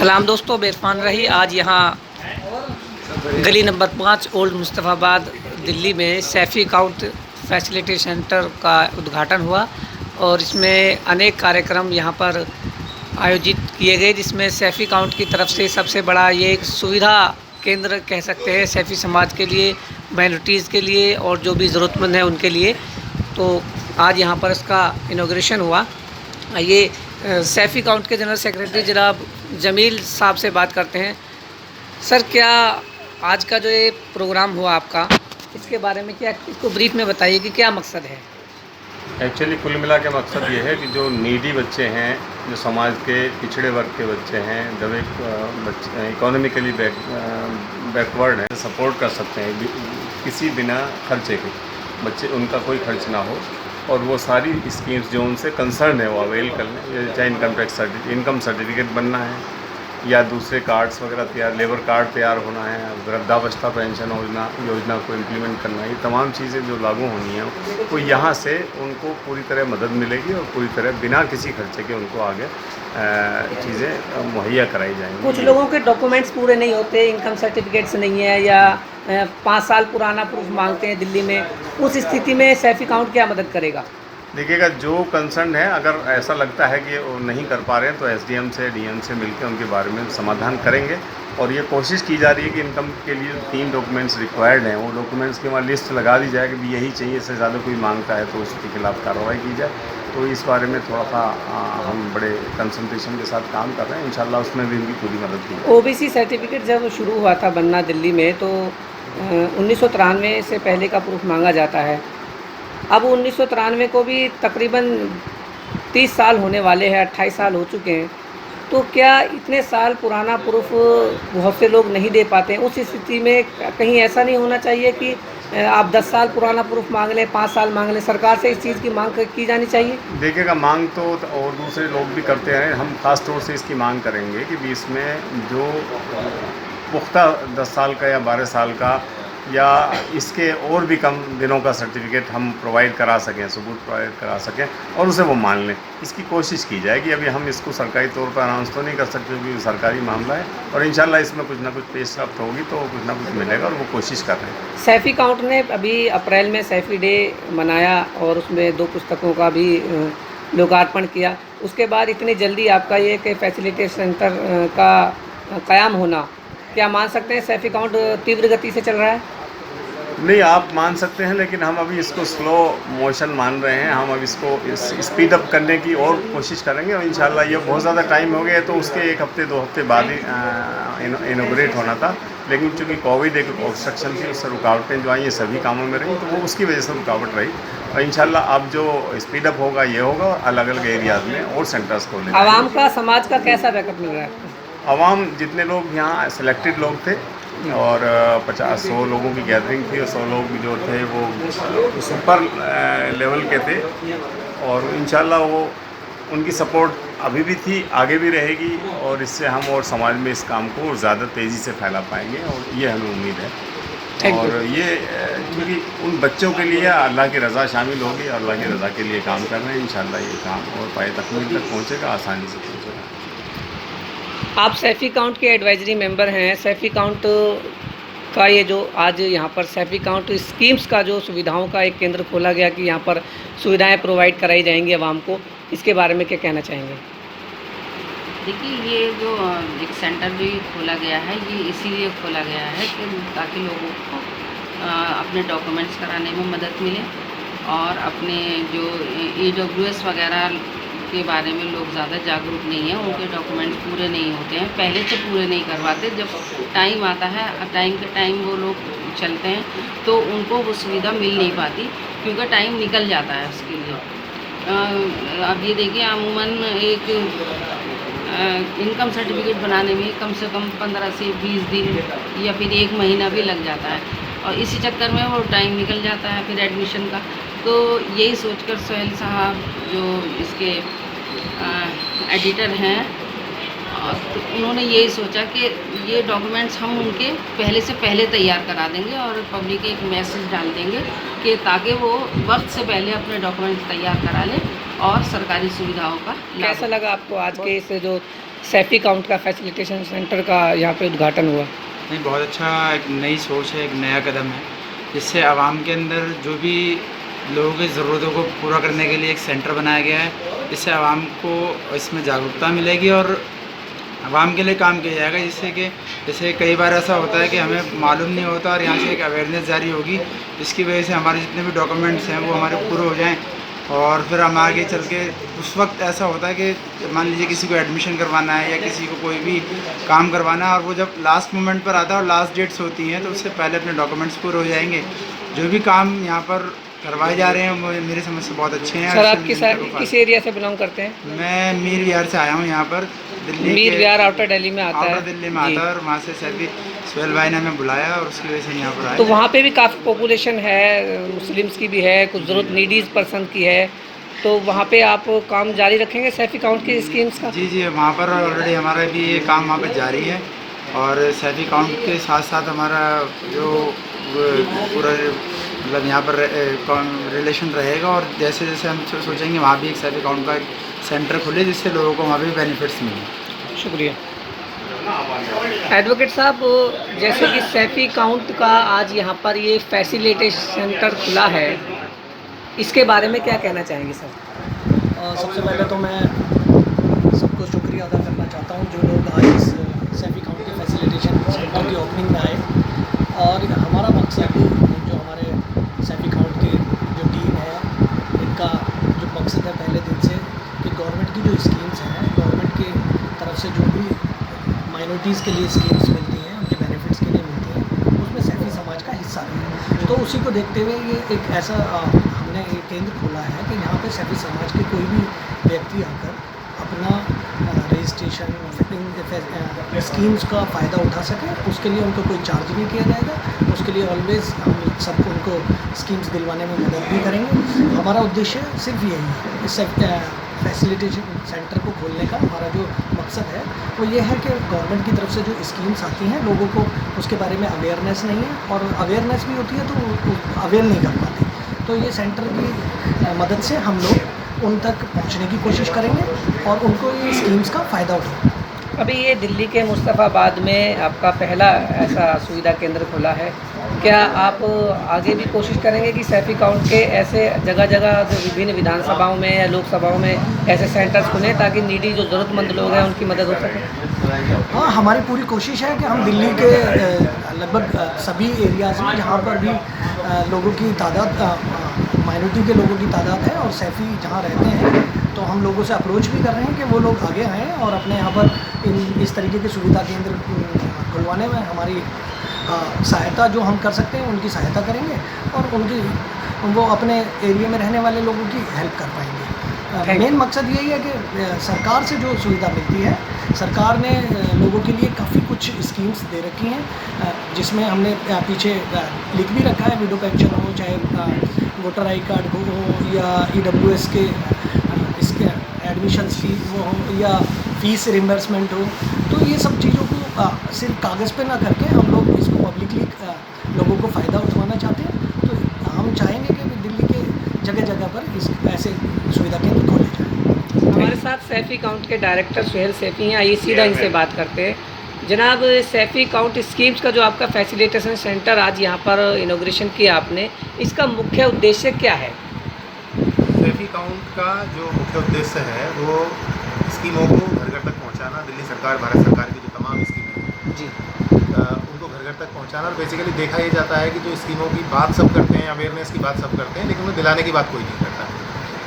सलाम दोस्तों, बेरफान रही। आज यहाँ गली नंबर 5 ओल्ड मुस्तफ़ाबाद दिल्ली में सैफ़ी काउंट फैसिलिटी सेंटर का उद्घाटन हुआ और इसमें अनेक कार्यक्रम यहाँ पर आयोजित किए गए, जिसमें सैफ़ी काउंट की तरफ से सबसे बड़ा ये एक सुविधा केंद्र कह सकते हैं सैफ़ी समाज के लिए, माइनॉरिटीज़ के लिए और जो भी ज़रूरतमंद हैं उनके लिए। तो आज यहाँ पर इसका इनॉग्रेशन हुआ। ये सैफ़ी काउंट के जनरल सेक्रेटरी जनाब जमील साहब से बात करते हैं। सर, क्या आज का जो ये प्रोग्राम हुआ आपका, इसके बारे में क्या इसको ब्रीफ में बताइए कि क्या मकसद है? एक्चुअली कुल मिला के मकसद ये है कि जो नीडी बच्चे हैं, जो समाज के पिछड़े वर्ग के बच्चे हैं, जब एक बच्चे इकोनॉमिकली बैकवर्ड हैं, सपोर्ट कर सकते हैं किसी बिना खर्चे के, बच्चे उनका कोई खर्च ना हो और वो सारी स्कीम्स जो उनसे कंसर्न है वो अवेल कर लें। चाहे इनकम सर्टिफिकेट बनना है या दूसरे कार्ड्स वगैरह तैयार, लेबर कार्ड तैयार होना है, वृद्धावस्था पेंशन योजना को इम्प्लीमेंट करना है, ये तमाम चीज़ें जो लागू होनी हैं वो यहाँ से उनको पूरी तरह मदद मिलेगी और पूरी तरह बिना किसी खर्चे के उनको आगे चीज़ें मुहैया कराई जाएंगी। कुछ लोगों के डॉक्यूमेंट्स पूरे नहीं होते, इनकम सर्टिफिकेट्स नहीं है या 5 साल पुराना प्रूफ मांगते हैं दिल्ली में, उस स्थिति में सैफ़ी काउंट क्या मदद करेगा? देखिएगा, जो कंसर्न है, अगर ऐसा लगता है कि वो नहीं कर पा रहे हैं तो एसडीएम से डीएम से मिलकर उनके बारे में समाधान करेंगे। और ये कोशिश की जा रही है कि इनकम के लिए 3 डॉक्यूमेंट्स रिक्वायर्ड हैं, वो डॉक्यूमेंट्स की वहाँ लिस्ट लगा दी जाए कि भी यही चाहिए, इससे ज़्यादा कोई मांगता है तो उसके खिलाफ कार्रवाई की जाए। तो इस बारे में थोड़ा सा हम बड़े कंसंट्रेशन के साथ काम कर रहे हैं। इंशाल्लाह उसमें भी इनकी पूरी मदद की। ओबीसी सर्टिफिकेट जब शुरू हुआ था बनना दिल्ली में, तो 1993 से पहले का प्रूफ मांगा जाता है। अब 1993 को भी तकरीबन 30 साल होने वाले हैं, 28 साल हो चुके हैं। तो क्या इतने साल पुराना प्रूफ बहुत से लोग नहीं दे पाते हैं? उस स्थिति में कहीं ऐसा नहीं होना चाहिए कि आप 10 साल पुराना प्रूफ मांग लें, 5 साल मांग लें? सरकार से इस चीज़ की मांग की जानी चाहिए। देखिएगा, मांग तो और दूसरे लोग भी करते हैं, हम खास तौर से इसकी मांग करेंगे कि भी इसमें जो पुख्ता 10 साल का या 12 साल का या इसके और भी कम दिनों का सर्टिफिकेट हम प्रोवाइड करा सकें, सबूत प्रोवाइड करा सकें और उसे वो मान लें, इसकी कोशिश की जाएगी। अभी हम इसको सरकारी तौर पर अनाउंस तो नहीं कर सकते क्योंकि सरकारी मामला है, और इंशाल्लाह इसमें कुछ ना कुछ पेशरफ्त होगी तो कुछ ना कुछ मिलेगा और वो कोशिश कर रहे हैं। सैफ़ी काउंट ने अभी अप्रैल में सैफ़ी डे मनाया और उसमें 2 पुस्तकों का भी लोकार्पण किया। उसके बाद इतनी जल्दी आपका ये कि फैसिलिटी सेंटर का क़याम होना, क्या मान सकते हैं सैफ़ी काउंट तीव्र गति से चल रहा है? नहीं, आप मान सकते हैं, लेकिन हम अभी इसको स्लो मोशन मान रहे हैं। हम अब इसको स्पीड अप करने की और कोशिश करेंगे और इंशाल्लाह ये बहुत ज़्यादा टाइम हो गया तो उसके 1 हफ्ते 2 हफ्ते बाद ही इनॉग्रेट होना था, लेकिन चूँकि कोविड एक ऑब्स्ट्रक्शन थी, उससे रुकावटें जो आई ये सभी कामों में रही, तो वो उसकी वजह से रुकावट रही। और इंशाल्लाह अब जो स्पीड अप होगा ये होगा और अलग अलग एरियाज़ में और सेंटर्स खोलेंगे। आवाम का, समाज का कैसा बैकअप मिल रहा है? आवाम, जितने लोग यहाँ सिलेक्टेड लोग थे और 50-100 लोगों की गैदरिंग थी और 100 लोग जो थे वो सुपर लेवल के थे और इंशाल्लाह वो उनकी सपोर्ट अभी भी थी, आगे भी रहेगी और इससे हम और समाज में इस काम को ज़्यादा तेज़ी से फैला पाएंगे और ये हमें उम्मीद है। और ये क्योंकि उन बच्चों के लिए अल्लाह की रज़ा शामिल होगी, अल्लाह की रज़ा के लिए काम कर रहे हैं। इंशाल्लाह ये काम और पाए तकमील तक पहुँचेगा, आसानी से पहुँचेगा। आप सैफ़ी काउंट के एडवाइजरी मेंबर हैं। सैफ़ी काउंट का ये जो आज यहाँ पर सैफ़ी काउंट स्कीम्स का जो सुविधाओं का एक केंद्र खोला गया कि यहाँ पर सुविधाएं प्रोवाइड कराई जाएंगी आवाम को, इसके बारे में क्या कहना चाहेंगे? देखिए, ये जो एक सेंटर जो खोला गया है, ये इसीलिए खोला गया है कि ताकि लोगों को अपने डॉक्यूमेंट्स कराने में मदद मिले और अपने जो EWS वगैरह के बारे में लोग ज़्यादा जागरूक नहीं हैं, उनके डॉक्यूमेंट्स पूरे नहीं होते हैं, पहले से पूरे नहीं करवाते। जब टाइम आता है, टाइम के टाइम वो लोग चलते हैं तो उनको वो सुविधा मिल नहीं पाती क्योंकि टाइम निकल जाता है उसके लिए। अब ये देखिए, अमूमन एक इनकम सर्टिफिकेट बनाने में कम से कम 15 से 20 दिन या फिर 1 महीना भी लग जाता है और इसी चक्कर में वो टाइम निकल जाता है फिर एडमिशन का। तो यही सोचकर सोहेल साहब जो इसके एडिटर हैं, तो उन्होंने यही सोचा कि ये डॉक्यूमेंट्स हम उनके पहले से पहले तैयार करा देंगे और पब्लिक एक मैसेज डाल देंगे कि ताकि वो वक्त से पहले अपने डॉक्यूमेंट्स तैयार करा लें और सरकारी सुविधाओं का लाभ। कैसा लगा आपको आज के इस जो सैफी काउंट का फैसिलिटेशन सेंटर का यहाँ पे उद्घाटन हुआ? नहीं, बहुत अच्छा, एक नई सोच है, एक नया कदम है, जिससे आवाम के अंदर जो भी लोगों की ज़रूरतों को पूरा करने के लिए एक सेंटर बनाया गया है, इससे आवाम को इसमें जागरूकता मिलेगी और आवाम के लिए काम किया जाएगा, जिससे कि जैसे कई बार ऐसा होता है कि हमें मालूम नहीं होता और यहाँ से एक अवेयरनेस जारी होगी, जिसकी वजह से हमारे जितने भी डॉक्यूमेंट्स हैं वो हमारे पूरे हो जाएं और फिर हम आगे चल के उस वक्त ऐसा होता है कि मान लीजिए किसी को एडमिशन करवाना है या किसी को कोई भी काम करवाना है और वो जब लास्ट मोमेंट पर आता है और लास्ट डेट्स होती हैं तो उससे पहले अपने डॉक्यूमेंट्स पूरे हो जाएंगे। जो भी काम यहाँ पर करवाए जा रहे हैं वो मेरी समझ से बहुत अच्छे हैं। सर आप किस एरिया से बिलोंग करते हैं? मैं मीर विहार से आया हूँ यहाँ पर, दिल्ली मीर विहार आउटर दिल्ली में आता है। आउटर दिल्ली में आता है और वहाँ से सैफी सुहेल भाई ने हमें बुलाया और उसकी वजह से यहाँ पर आया। तो वहाँ पे भी काफ़ी पॉपुलेशन है, मुस्लिम्स की भी है, कुछ ज़रूरत नीडीज पर्सन की है, तो वहाँ पे आप काम जारी रखेंगे सैफी काउंट की स्कीम्स का? जी, वहाँ पर ऑलरेडी हमारा भी ये काम वहाँ पर जारी है और सैफी काउंट के साथ साथ हमारा जो पूरा मतलब यहाँ पर रिलेशन रहेगा और जैसे जैसे हम सोचेंगे वहाँ भी एक सैफी काउंट का एक सेंटर खुले जिससे लोगों को वहाँ भी बेनिफिट्स मिलें। शुक्रिया। एडवोकेट साहब, जैसे कि सैफी काउंट का आज यहाँ पर ये फैसिलिटेशन सेंटर खुला है, इसके बारे में क्या कहना चाहेंगे सर? सबसे पहले तो मैं सबको शुक्रिया अदा करना चाहता हूँ जो लोग आज इस सैफी काउंट के फैसिलिटेशन सेंटर की ओपनिंग में आए और हमारा मकसद जो हमारे सैफी काउंट की जो टीम है इनका जो मकसद है पहले दिन से कि गवर्नमेंट की जो स्कीम्स हैं, गवर्नमेंट की तरफ से जो भी माइनॉरिटीज़ के लिए स्कीम्स मिलती हैं, उनके बेनिफिट्स के लिए मिलती हैं, उसमें सैफी समाज का हिस्सा है। तो उसी को देखते हुए ये एक ऐसा हमने एक केंद्र खोला है कि यहाँ पे सैफी समाज के कोई भी व्यक्ति आकर अपना रजिस्ट्रेशन स्कीम्स का फ़ायदा उठा सके, उसके लिए उनको कोई चार्ज नहीं किया जाएगा। उसके लिए ऑलवेज़ हम सबको उनको स्कीम्स दिलवाने में मदद भी करेंगे। हमारा उद्देश्य सिर्फ यही है, इस फैसिलिटेशन सेंटर को खोलने का हमारा जो मकसद है वो ये है कि गवर्नमेंट की तरफ से जो स्कीम्स आती हैं लोगों को उसके बारे में अवेयरनेस नहीं है और अवेयरनेस भी होती है तो अवेयर नहीं कर पाते। तो ये सेंटर की मदद से हम लोग उन तक पहुंचने की कोशिश करेंगे और उनको ये स्कीम्स का फ़ायदा उठाएंगे। अभी ये दिल्ली के मुस्तफ़ाबाद में आपका पहला ऐसा सुविधा केंद्र खुला है, क्या आप आगे भी कोशिश करेंगे कि सैफी काउंट के ऐसे जगह जगह जो विभिन्न विधानसभाओं में या लोकसभाओं में ऐसे सेंटर्स खुलें ताकि नीडी जो ज़रूरतमंद लोग हैं उनकी मदद हो सके? हाँ, हमारी पूरी कोशिश है कि हम दिल्ली के लगभग सभी एरियाज़ में जहाँ पर भी लोगों की तादाद माइनॉरिटी के लोगों की तादाद है और सैफी जहाँ रहते हैं तो हम लोगों से अप्रोच भी कर रहे हैं कि वो लोग आगे आएँ और अपने यहाँ पर इस तरीके के सुविधा केंद्र खुलवाने में हमारी सहायता जो हम कर सकते हैं उनकी सहायता करेंगे और वो अपने एरिया में रहने वाले लोगों की हेल्प कर पाएंगे। मेन मकसद यही है कि सरकार से जो सुविधा मिलती है, सरकार ने लोगों के लिए काफ़ी कुछ स्कीम्स दे रखी हैं जिसमें हमने पीछे लिख भी रखा है, विडो पेंशन हो, चाहे वोटर आई कार्ड हो या EWS के इसके एडमिशन्स की वो हो या फीस रिम्बर्समेंट हो। तो ये सब चीज़ों को सिर्फ कागज़ पे ना करके हम लोग इसको पब्लिकली लोगों को फ़ायदा उठवाना चाहते हैं। तो हम चाहेंगे कि दिल्ली के जगह जगह पर इस ऐसे सुविधा केंद्र खोले जाएँ। हमारे साथ सैफी काउंट के डायरेक्टर सुहेल सैफी हैं, आइए सीधा इनसे बात करते हैं। जनाब, सैफी काउंट स्कीम्स का जो आपका फैसिलिटेशन सेंटर आज यहाँ पर इनॉग्रेशन किया आपने, इसका मुख्य उद्देश्य क्या है? सैफी काउंट का जो मुख्य उद्देश्य है वो स्कीमों को घर घर तक पहुँचाना। दिल्ली सरकार, भारत सरकार की जो तमाम स्कीमें हैं जी, उनको घर घर तक पहुँचाना। और बेसिकली देखा ये जाता है कि जो स्कीमों की बात सब करते हैं, अवेयरनेस की बात सब करते हैं, लेकिन उन्हें दिलाने की बात कोई नहीं करता।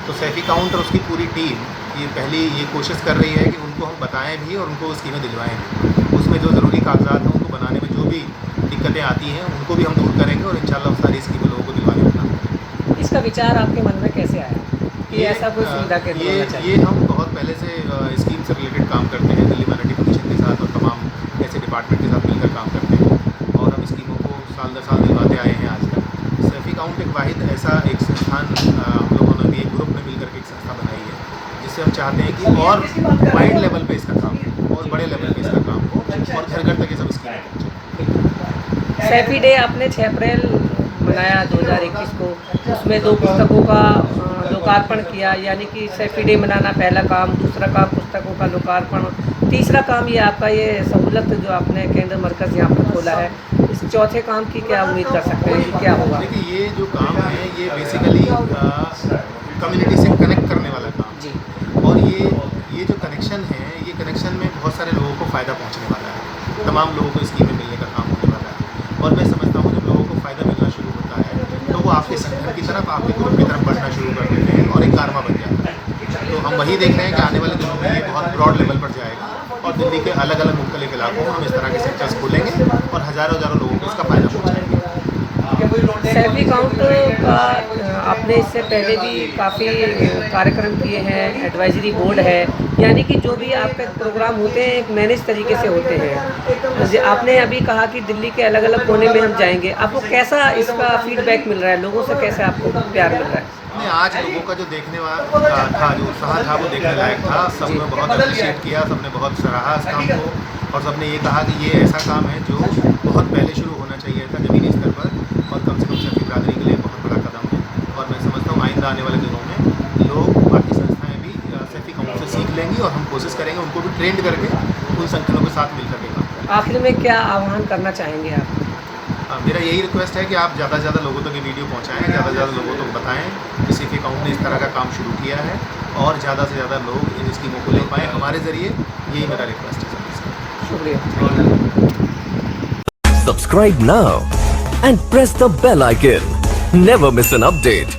तो सैफी काउंट और उसकी पूरी टीम ये कोशिश कर रही है कि उनको हम बताएं भी और उनको स्कीमें दिलवाएं भी। उसमें जो ज़रूरी कागजात हैं उनको बनाने में जो भी दिक्कतें आती हैं उनको भी हम दूर करेंगे और इंशाल्लाह सारी स्कीमें लोगों को दिलवाने में। इसका विचार आपके मन में कैसे आया कि ऐसा कोई सुविधा केंद्र होना चाहिए? ये हम बहुत पहले से स्कीम से रिलेटेड काम करते हैं, दिल्ली माइनॉरिटी कमीशन के साथ और तमाम ऐसे डिपार्टमेंट के साथ मिलकर काम करते हैं और हम स्कीमों को साल दर साल दिलवाते आए हैं आज तक। सैफी काउंट एक वाहिद ऐसा एक संस्थान हम लोगों ने भी एक ग्रुप में मिलकर के एक संस्था बनाई है जिससे हम चाहते हैं कि और वाइड लेवल पे इसका काम हो और बड़े लेवल पे इसका काम हो और घर घर तक ये सब स्कीमें पहुँचे। सैफी डे आपने 6 अप्रैल मनाया 2021 को, उसमें 2 पुस्तकों का लोकार्पण किया, यानी कि सैफी डे मनाना पहला काम, दूसरा काम पुस्तकों का लोकार्पण, तीसरा काम ये आपका ये सहूलत जो आपने केंद्र मरकज़ यहाँ पर खोला है, इस चौथे काम की क्या उम्मीद कर सकते हैं कि क्या होगा? देखिए ये जो काम है ये बेसिकली कम्युनिटी से कनेक्ट करने वाला काम जी। और ये जो कनेक्शन है, ये कनेक्शन में बहुत सारे लोगों को फ़ायदा पहुंचने वाला है, तमाम लोगों को स्कीमें मिलने का काम होने वाला है। और मैं समझता हूँ जब लोगों को फ़ायदा मिलना शुरू होता है तो वो आपके संगठन की तरफ, आपके ग्रुप की तरफ बढ़ना शुरू कर देते हैं और एक कारवा बन जाता है। तो हम वही देख रहे हैं कि आने वाले दिनों में ये बहुत ब्रॉड लेवल पर जाएगा और दिल्ली के अलग अलग मुख्तलिफ इलाकों में हम इस तरह के सेंटर्स खोलेंगे और हज़ारों लोगों को इसका फ़ायदा पहुँचाएंगे। सैफी काउंट का आपने इससे पहले भी काफ़ी कार्यक्रम किए हैं, एडवाइजरी बोर्ड है, यानी कि जो भी आपके प्रोग्राम होते हैं एक मैनेज तरीके से होते हैं। आपने अभी कहा कि दिल्ली के अलग अलग कोने में हम जाएंगे, आपको कैसा इसका फीडबैक मिल रहा है, लोगों से कैसे आपको प्यार मिल रहा है? नहीं, आज लोगों का जो देखने वाला था, जो उत्साह था वो देखने लायक था। सबने बहुत अप्रिशिएट किया, सबने बहुत सराहा इस काम को और सबने ये कहा कि ये ऐसा काम है जो बहुत पहले शुरू होना चाहिए था ज़मीनी स्तर पर और कम से कम सैफी बिरादरी के लिए बहुत बड़ा कदम है। और मैं समझता हूँ आइंदा आने वाले दिनों में लोग, बाकी संस्थाएँ भी सैफी काउंट से सीख लेंगी और हम कोशिश करेंगे उनको भी ट्रेंड करके उन संगठनों के साथ मिलकर के काम करें। आखिर में क्या आह्वान करना चाहेंगे आप? मेरा यही रिक्वेस्ट है कि आप ज़्यादा से ज़्यादा लोगों तक ये वीडियो पहुँचाएँ, ज़्यादा से ज़्यादा लोगों तक बताएँ कि सैफी काउंट ने इस तरह का काम शुरू किया है और ज़्यादा से ज़्यादा लोग इन स्कीमों को ले पाएँ हमारे ज़रिए। यही मेरा रिक्वेस्ट है सबसे। शुक्रिया। Subscribe now and press the bell icon. Never miss an update.